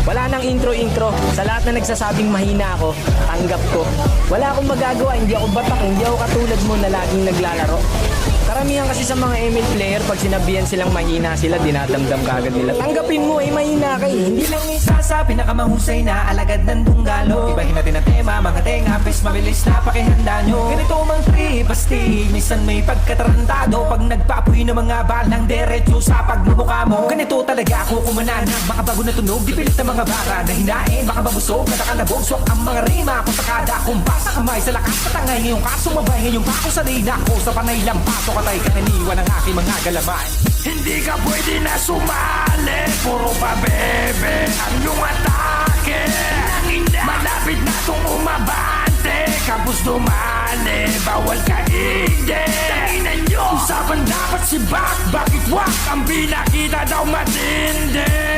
Wala nang intro-intro. Sa lahat na nagsasabing mahina ako, tanggap ko. Wala akong magagawa, hindi ako batak, hindi ako katulad mo na laging naglalaro. Karamihan kasi sa mga ML player, pag sinabihan silang mahina sila, dinadamdam kagad nila. Tanggapin mo, mahina ka eh. Hindi lang isa sa pinakamahusay na alagad ng tunggalo. Ibahin natin ang tema, mga tenga, pes mabilis na pakihanda nyo. Ganito mang trip, basti, minsan may pagkatarantado. Pag nagpapoy ng mga balang derecho sa pagmumukha mo. Ganito talaga ako kumanan, makabago na tunog, di pilit ng mga bara na hinain. Baka mabusog, natakalabog, swak ang mga rima. Kung sakada, kumpas sa kamay, sa lakas patangay. Ngayong kaso mabay, ngayong pako sa na ko sa panay lang pasok. Patay ka naniwan ng aking mga galaman. Hindi ka pwede na sumali, puro pa bebe ang iyong atake. Malapit na itong umabante, kapos dumali, bawal ka hindi. Usapan dapat si Bak, bakit wak ang binakita daw matindi.